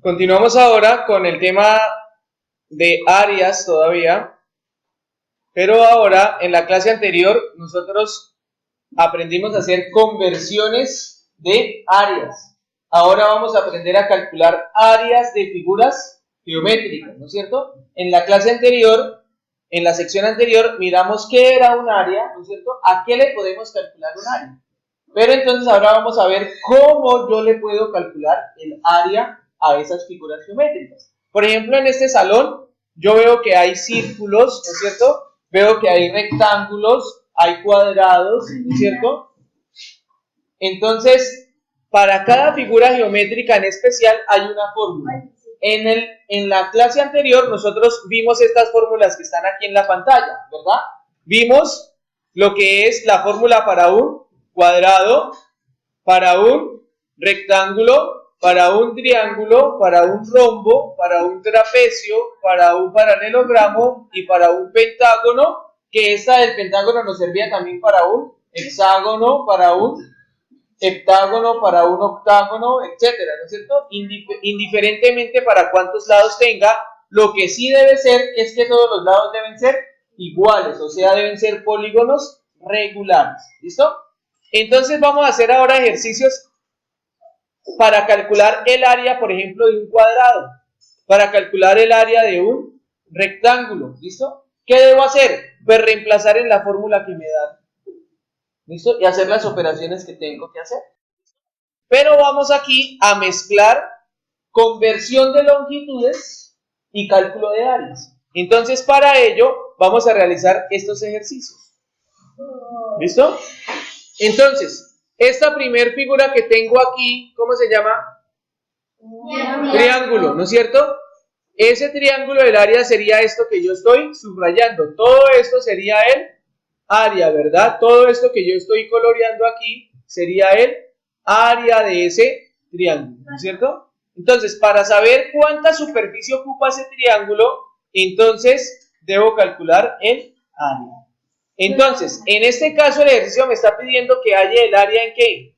Continuamos ahora con el tema de áreas todavía, pero ahora en la clase anterior nosotros aprendimos a hacer conversiones de áreas. Ahora vamos a aprender a calcular áreas de figuras geométricas, ¿no es cierto? En la clase anterior, en la sección anterior, miramos qué era un área, ¿no es cierto? ¿A qué le podemos calcular un área? Pero entonces ahora vamos a ver cómo yo le puedo calcular el área a esas figuras geométricas. Por ejemplo, en este salón yo veo que hay círculos, ¿no es cierto? Veo que hay rectángulos, hay cuadrados, ¿no es cierto? Entonces, para cada figura geométrica en especial hay una fórmula. En la clase anterior nosotros vimos estas fórmulas que están aquí en la pantalla, ¿verdad? Vimos lo que es la fórmula para un cuadrado, para un rectángulo, para un triángulo, para un rombo, para un trapecio, para un paralelogramo y para un pentágono, que esta del pentágono nos servía también para un hexágono, para un heptágono, para un octágono, etcétera, ¿no es cierto? Indiferentemente para cuántos lados tenga, lo que sí debe ser es que todos los lados deben ser iguales, o sea, deben ser polígonos regulares, ¿listo? Entonces vamos a hacer ahora ejercicios para calcular el área, por ejemplo, de un cuadrado, para calcular el área de un rectángulo, ¿listo? ¿Qué debo hacer? Pues reemplazar en la fórmula que me dan, ¿listo? Y hacer las operaciones que tengo que hacer. Pero vamos aquí a mezclar conversión de longitudes y cálculo de áreas. Entonces, para ello, vamos a realizar estos ejercicios. ¿Listo? Entonces, esta primer figura que tengo aquí, ¿cómo se llama? Triángulo, ¿no es cierto? Ese triángulo del área sería esto que yo estoy subrayando. Todo esto sería el área, ¿verdad? Todo esto que yo estoy coloreando aquí sería el área de ese triángulo, ¿no es cierto? Entonces, para saber cuánta superficie ocupa ese triángulo, entonces debo calcular el área. Entonces, en este caso el ejercicio me está pidiendo que haya el área ¿en qué?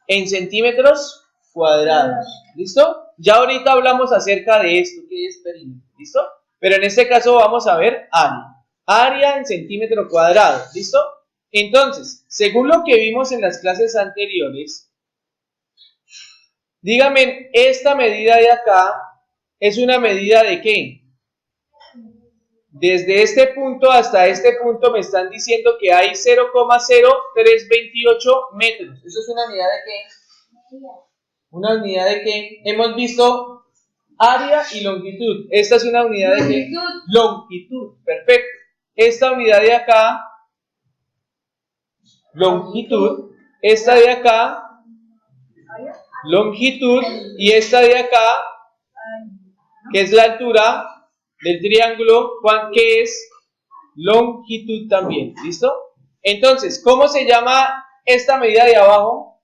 En centímetros cuadrados, ¿listo? Ya ahorita hablamos acerca de esto, que es perímetro, ¿listo? Pero en este caso vamos a ver área. Área en centímetro cuadrado, ¿listo? Entonces, según lo que vimos en las clases anteriores, dígame, esta medida de acá es una medida de ¿qué? Desde este punto hasta este punto me están diciendo que hay 0,0328 metros. ¿Eso es una unidad de qué? Una unidad de qué? Hemos visto área y longitud. Esta es una unidad de qué? Longitud. Perfecto. Esta unidad de acá, longitud. Esta de acá, longitud. Y esta de acá, que es la altura del triángulo, que es longitud también, ¿listo? Entonces, ¿cómo se llama esta medida de abajo?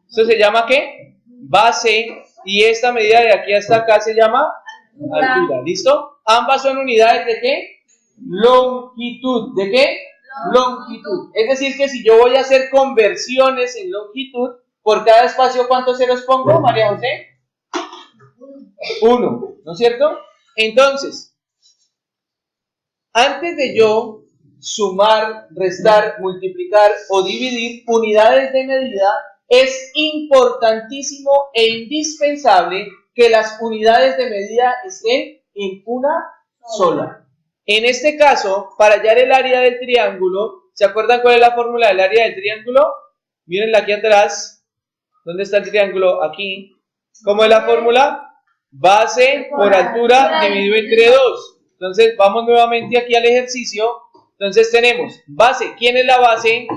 ¿Esto se llama qué? Base, y esta medida de aquí hasta acá se llama altura, ¿listo? Ambas son unidades de qué? Longitud, ¿de qué? Longitud. Es decir, que si yo voy a hacer conversiones en longitud, por cada espacio, ¿cuántos ceros pongo, María José? 1, ¿no es cierto? Entonces, antes de yo sumar, restar, multiplicar o dividir unidades de medida, es importantísimo e indispensable que las unidades de medida estén en una sola. En este caso, para hallar el área del triángulo, ¿se acuerdan cuál es la fórmula del área del triángulo? Mírenla aquí atrás. ¿Dónde está el triángulo? Aquí. ¿Cómo es la fórmula? Base por altura dividido entre 2. Entonces, vamos nuevamente aquí al ejercicio. Entonces tenemos base. ¿Quién es la base?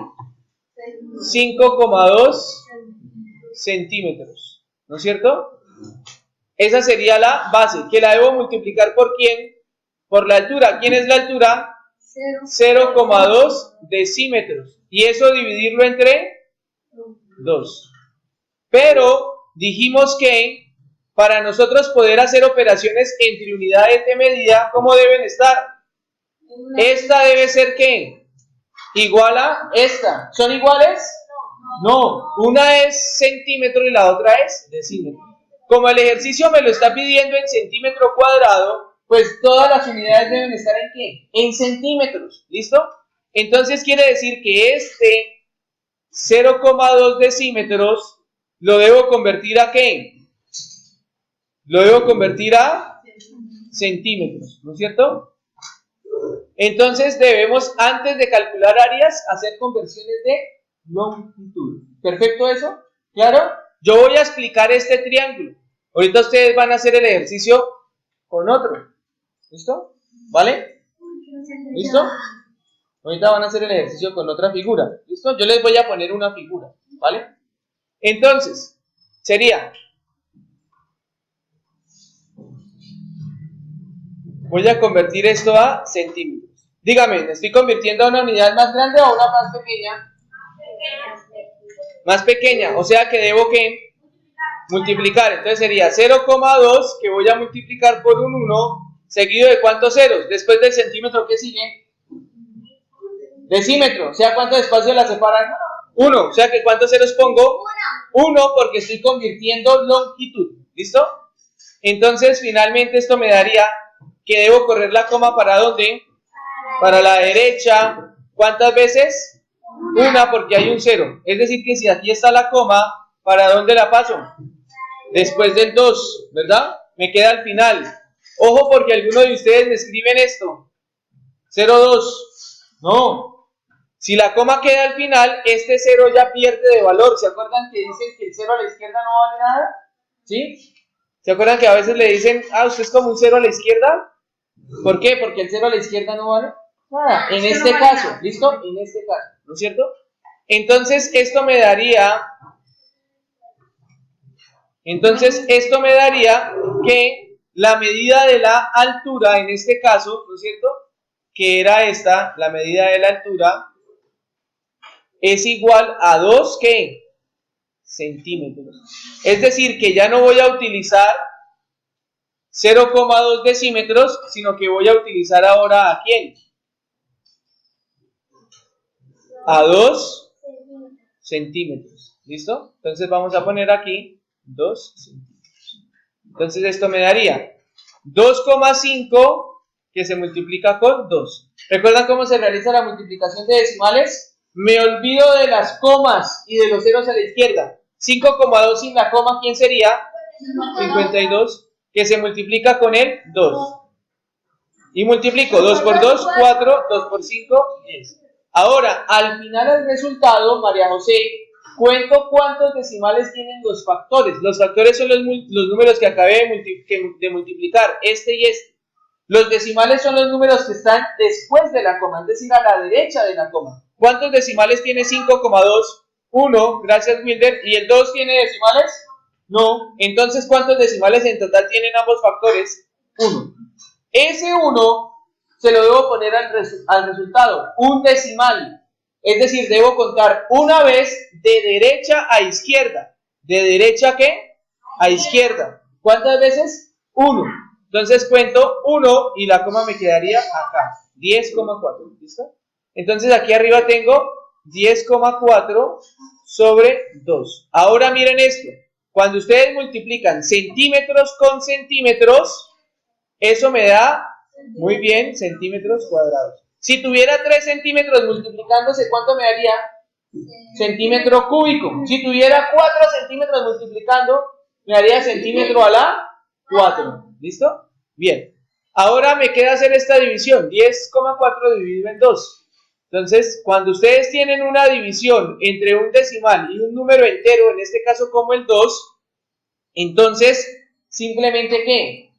5,2 centímetros. ¿No es cierto? Esa sería la base, que la debo multiplicar ¿por quién? Por la altura. ¿Quién es la altura? 0,2 decímetros. Y eso dividirlo entre 2. Pero dijimos que para nosotros poder hacer operaciones entre unidades de medida, ¿cómo deben estar? Esta debe ser ¿qué? Igual a esta. ¿Son iguales? No. Una es centímetro y la otra es decímetro. como el ejercicio me lo está pidiendo en centímetro cuadrado, pues todas las unidades deben estar ¿en qué? En centímetros, ¿listo? Entonces quiere decir que este 0,2 decímetros lo debo convertir ¿a qué? Lo debo convertir a centímetros, ¿no es cierto? Entonces debemos, antes de calcular áreas, hacer conversiones de longitud. ¿Perfecto eso? ¿Claro? Yo voy a explicar este triángulo. Ahorita ustedes van a hacer el ejercicio con otro. ¿Listo? ¿Vale? ¿Listo? Ahorita van a hacer el ejercicio con otra figura. ¿Listo? Yo les voy a poner una figura. ¿Vale? Entonces, sería... Voy a convertir esto a centímetros. Dígame, ¿me estoy convirtiendo a una unidad más grande o a una más pequeña? Más pequeña, o sea que debo que multiplicar. Entonces sería 0,2 que voy a multiplicar por un 1, seguido de ¿cuántos ceros? Después del centímetro, ¿qué sigue? Decímetro, o sea, ¿cuántos espacios la separan? 1, o sea que ¿cuántos ceros pongo? 1 porque estoy convirtiendo longitud. ¿Listo? Entonces finalmente esto me daría que debo correr la coma ¿para dónde? Para la derecha. ¿Cuántas veces? Una, porque hay un 0. Es decir que si aquí está la coma, ¿para dónde la paso? Después del 2, ¿verdad? Me queda al final. Ojo porque algunos de ustedes me escriben esto. 0,2. No. Si la coma queda al final, este 0 ya pierde de valor. ¿Se acuerdan que dicen que el 0 a la izquierda no vale nada? ¿Sí? ¿Se acuerdan que a veces le dicen, usted es como un 0 a la izquierda? ¿Por qué? Porque el 0 a la izquierda no vale nada. En este caso, ¿listo? En este caso, ¿no es cierto? Entonces, esto me daría que la medida de la altura, en este caso, ¿no es cierto? Que era esta, la medida de la altura, es igual a 2, ¿qué? Centímetros. Es decir, que ya no voy a utilizar 0,2 decímetros, sino que voy a utilizar ahora ¿a quién? A 2 centímetros. ¿Listo? Entonces vamos a poner aquí 2 centímetros. Entonces esto me daría 2,5 que se multiplica con 2. ¿Recuerdan cómo se realiza la multiplicación de decimales? Me olvido de las comas y de los ceros a la izquierda. 5,2 sin la coma, ¿quién sería? 52. Que se multiplica con el 2. Y multiplico 2 por 2, 4, 2 por 5, 10. Ahora, al final del resultado, María José, cuento cuántos decimales tienen los factores. Los factores son los números que acabé de multiplicar, este y este. Los decimales son los números que están después de la coma, es decir, a la derecha de la coma. ¿Cuántos decimales tiene 5,2? 1, gracias Wilder. ¿Y el 2 tiene decimales? No. Entonces, ¿cuántos decimales en total tienen ambos factores? 1. Ese 1 se lo debo poner al resultado, un decimal. Es decir, debo contar una vez de derecha a izquierda. ¿De derecha qué? A izquierda. ¿Cuántas veces? 1. Entonces cuento 1 y la coma me quedaría acá. 10,4. ¿Listo? Entonces aquí arriba tengo 10,4 sobre 2. Ahora miren esto. Cuando ustedes multiplican centímetros con centímetros, eso me da, muy bien, centímetros cuadrados. Si tuviera 3 centímetros multiplicándose, ¿cuánto me daría? Centímetro cúbico. Si tuviera 4 centímetros multiplicando, me daría centímetro a la 4. ¿Listo? Bien. Ahora me queda hacer esta división. 10,4 dividido en 2. Entonces, cuando ustedes tienen una división entre un decimal y un número entero, en este caso como el 2, entonces, simplemente ¿qué?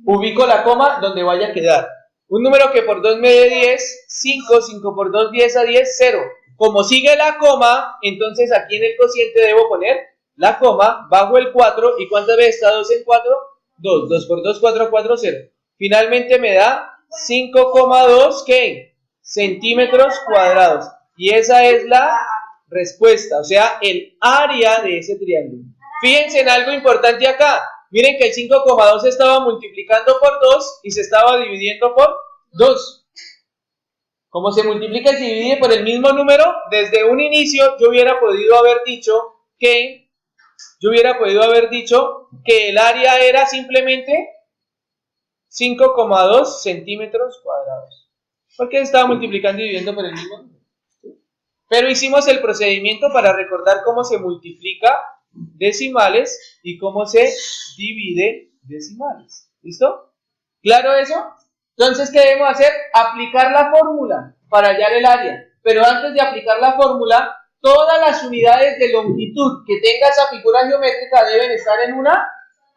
Ubico la coma donde vaya a quedar. Un número que por 2 me dé 10, 5, 5 por 2, 10 a 10, 0. Como sigue la coma, entonces aquí en el cociente debo poner la coma, bajo el 4, ¿y cuántas veces está 2 en 4? 2, 2 por 2, 4, 4, 0. Finalmente me da 5,2, ¿qué? Centímetros cuadrados. Y esa es la respuesta, o sea, el área de ese triángulo. Fíjense en algo importante acá. Miren que el 5,2 se estaba multiplicando por 2 y se estaba dividiendo por 2. Como se multiplica y se divide por el mismo número, desde un inicio yo hubiera podido haber dicho que yo hubiera podido haber dicho que el área era simplemente 5,2 centímetros cuadrados. Porque estaba multiplicando y dividiendo por el mismo número. Pero hicimos el procedimiento para recordar cómo se multiplica decimales y cómo se divide decimales. ¿Listo? ¿Claro eso? Entonces, ¿qué debemos hacer? Aplicar la fórmula para hallar el área. Pero antes de aplicar la fórmula, todas las unidades de longitud que tenga esa figura geométrica deben estar en una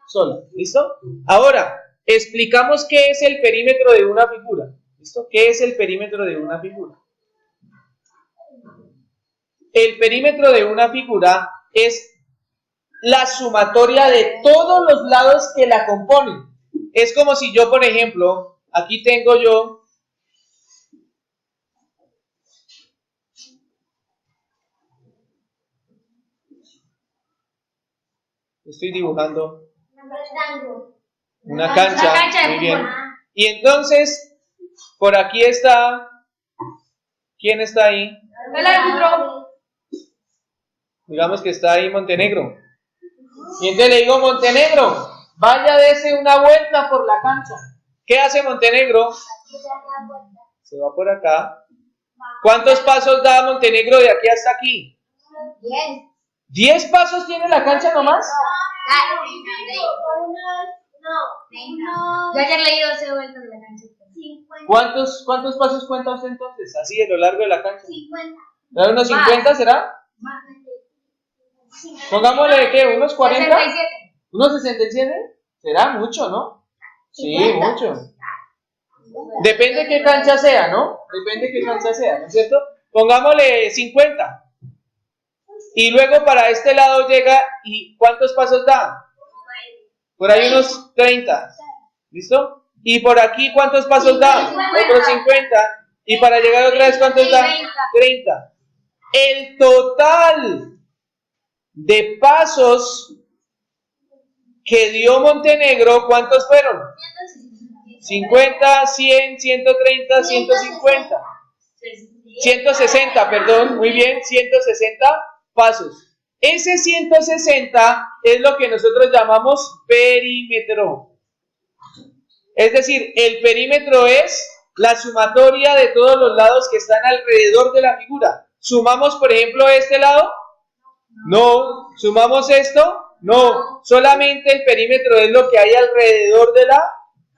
sola. ¿Listo? Ahora, explicamos qué es el perímetro de una figura. ¿Listo? ¿Qué es el perímetro de una figura? El perímetro de una figura es la sumatoria de todos los lados que la componen. Es como si yo, por ejemplo, aquí tengo yo estoy dibujando una cancha, muy bien. Y entonces, por aquí está, ¿quién está ahí? El árbitro. Digamos que está ahí Montenegro. Y entonces le digo, Montenegro, vaya dese una vuelta por la cancha. ¿Qué hace Montenegro? Se va por acá. ¿Cuántos pasos da Montenegro de aquí hasta aquí? 10 pasos tiene la cancha nomás. Yo ayer leí 12 vueltas de la cancha. ¿Cuántos pasos cuenta usted entonces? Así a lo largo de la cancha. 50. ¿Da unos 50 será? Pongámosle, ¿qué? ¿Unos 40? 67. ¿Unos 67? Será mucho, ¿no? Sí, 50. mucho. Depende de qué cancha sea, ¿no? Depende de qué cancha sea, ¿no es cierto? Pongámosle 50. Y luego para este lado llega, ¿y cuántos pasos da? Por ahí unos 30. ¿Listo? Y por aquí, ¿cuántos pasos da? 50. Otros 50. Y para llegar otra vez, ¿cuántos da? 30. El total de pasos que dio Montenegro, ¿cuántos fueron? 50, 100, 130, 150. 160, perdón, muy bien, 160 pasos. Ese 160 es lo que nosotros llamamos perímetro. Es decir, el perímetro es la sumatoria de todos los lados que están alrededor de la figura. ¿Sumamos, por ejemplo, este lado? No. ¿Sumamos esto? No. Solamente el perímetro es lo que hay alrededor de la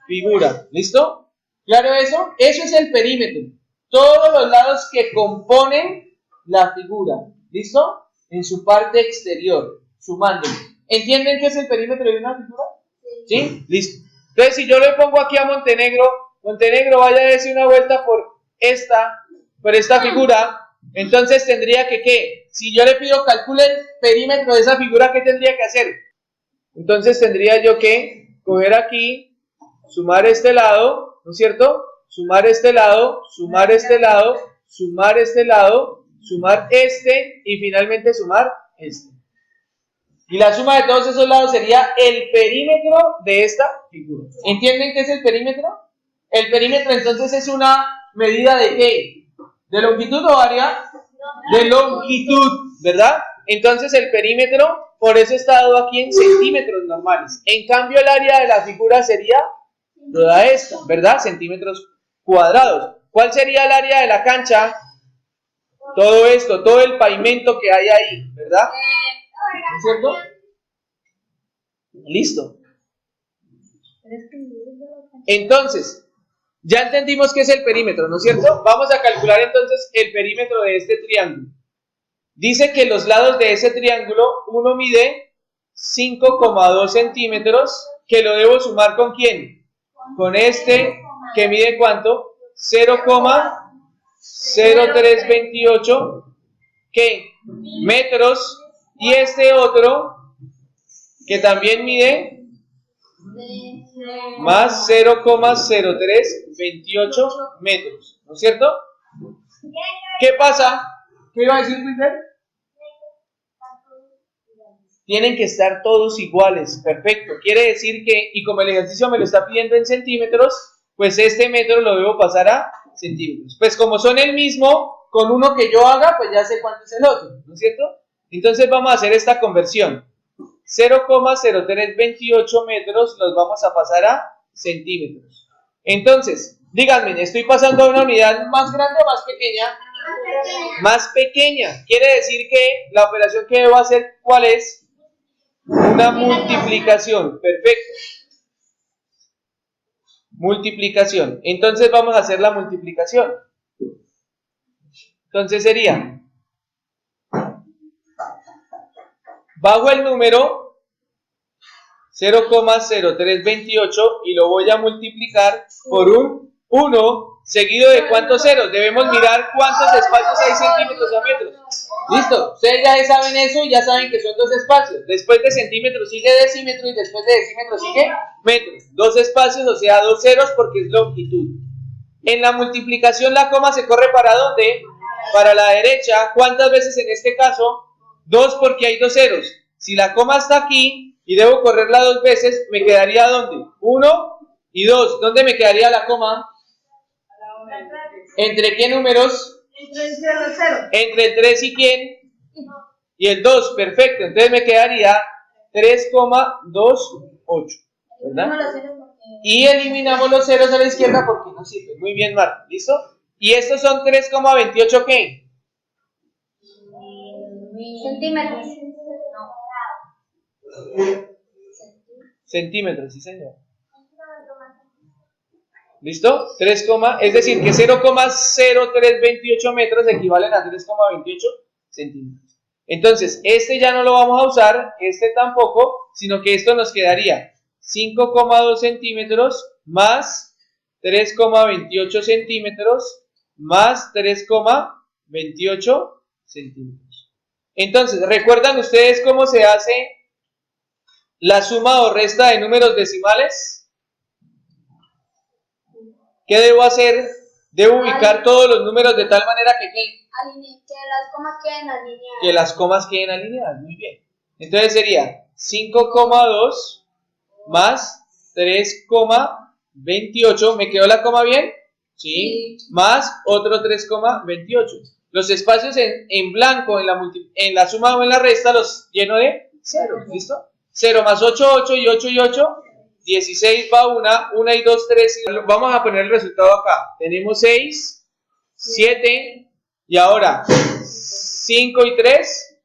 figura. ¿Listo? ¿Claro eso? Eso es el perímetro. Todos los lados que componen la figura. ¿Listo? En su parte exterior, sumándolo. ¿Entienden qué es el perímetro de una figura? ¿Sí? Listo. Entonces, si yo le pongo aquí a Montenegro, Montenegro vaya a darse una vuelta por esta figura, entonces tendría que, ¿qué? Si yo le pido calcule el perímetro de esa figura, ¿qué tendría que hacer? Entonces tendría yo que coger aquí, sumar este lado, ¿no es cierto? Sumar este lado, sumar este lado, sumar este lado, sumar este y finalmente sumar este. Y la suma de todos esos lados sería el perímetro de esta figura. ¿Entienden qué es el perímetro? El perímetro entonces es una medida de ¿qué? ¿De longitud o área? De longitud, ¿verdad? Entonces el perímetro, por eso está dado aquí en centímetros normales. En cambio el área de la figura sería toda esta, ¿verdad? Centímetros cuadrados. ¿Cuál sería el área de la cancha? Todo esto, todo el pavimento que hay ahí, ¿verdad? ¿No es cierto? Listo. Entonces, ya entendimos qué es el perímetro, ¿no es cierto? Vamos a calcular entonces el perímetro de este triángulo. Dice que los lados de ese triángulo, uno mide 5,2 centímetros, que lo debo sumar ¿con quién? Con este, que mide ¿cuánto? 0,0328, ¿qué? Metros, y este otro, que también mide más 0,0328 metros, ¿no es cierto? ¿Qué pasa? ¿Qué iba a decir, Wilber? Tienen que estar todos iguales, perfecto. Quiere decir que, y como el ejercicio me lo está pidiendo en centímetros, pues este metro lo debo pasar a centímetros. Pues como son el mismo, con uno que yo haga, pues ya sé cuánto es el otro, ¿no es cierto? Entonces vamos a hacer esta conversión. 0,0328 metros los vamos a pasar a centímetros. Entonces, díganme, ¿estoy pasando a una unidad más grande o más pequeña? Más pequeña. Quiere decir que la operación que debo hacer, ¿cuál es? Una multiplicación. Perfecto. Multiplicación. Entonces vamos a hacer la multiplicación. Entonces sería, bajo el número 0,0328 y lo voy a multiplicar por un 1 seguido de ¿cuántos ceros? Debemos mirar cuántos espacios hay centímetros a metros. ¿Listo? Ustedes ya saben eso y ya saben que son dos espacios. Después de centímetros sigue decímetro y después de decímetro sigue metros. Dos espacios, o sea, dos ceros porque es longitud. En la multiplicación la coma se corre ¿para dónde? Para la derecha. ¿Cuántas veces en este caso? 2 porque hay dos ceros. Si la coma está aquí y debo correrla 2 veces, ¿me quedaría dónde? 1 y 2. ¿Dónde me quedaría la coma? ¿Entre qué números? Entre el 3 y ¿quién? Y el 2, perfecto. Entonces me quedaría 3,28, ¿verdad? Y eliminamos los ceros a la izquierda porque no sirve. Muy bien, Marta, ¿listo? Y estos son 3,28 ¿qué? Centímetros. Centímetros, sí señor. ¿Listo? 3, es decir, que 0,0328 metros equivalen a 3,28 centímetros. Entonces, este ya no lo vamos a usar, este tampoco, sino que esto nos quedaría 5,2 centímetros más 3,28 centímetros más 3,28 centímetros. Entonces, ¿recuerdan ustedes cómo se hace la suma o resta de números decimales? ¿Qué debo hacer? Debo ubicar todos los números de tal manera que las comas queden alineadas. Que las comas queden alineadas. Muy bien. Entonces sería 5,2 más 3,28. ¿Me quedó la coma bien? Sí. Más otro 3,28. Los espacios en blanco en la suma o en la resta los lleno de 0. ¿Listo? 0 más 8, 8 y 8 y 8. 16 va 1 y 2, 3. Vamos a poner el resultado acá. Tenemos 6, 7 y ahora 5 y 3,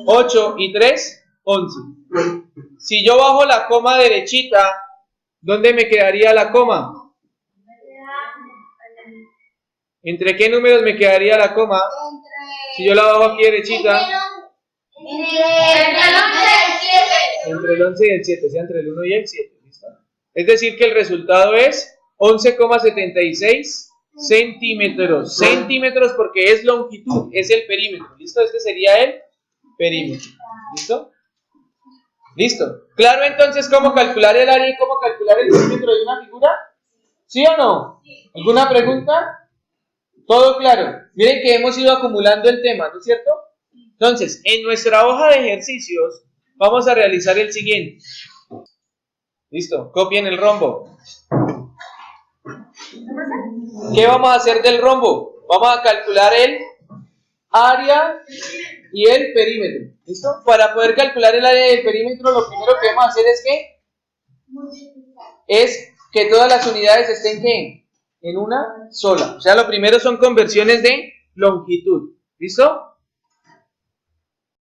8 y 3, 11. Si yo bajo la coma derechita, ¿dónde me quedaría la coma? ¿Entre qué números me quedaría la coma? Si yo la bajo aquí derechita. Entre el 11 y el 7, o sea, entre el 1 y el 7. Es decir, que el resultado es 11,76 centímetros. Centímetros porque es longitud, es el perímetro. ¿Listo? Este sería el perímetro. ¿Listo? ¿Listo? ¿Claro entonces cómo calcular el área y cómo calcular el perímetro de una figura? ¿Sí o no? ¿Alguna pregunta? ¿Todo claro? Miren que hemos ido acumulando el tema, ¿no es cierto? Entonces, en nuestra hoja de ejercicios vamos a realizar el siguiente. Listo, copien el rombo. ¿Qué vamos a hacer del rombo? Vamos a calcular el área y el perímetro. ¿Listo? Para poder calcular el área y el perímetro, lo primero que vamos a hacer es que todas las unidades estén ¿qué? En una sola. O sea, lo primero son conversiones de longitud. ¿Listo?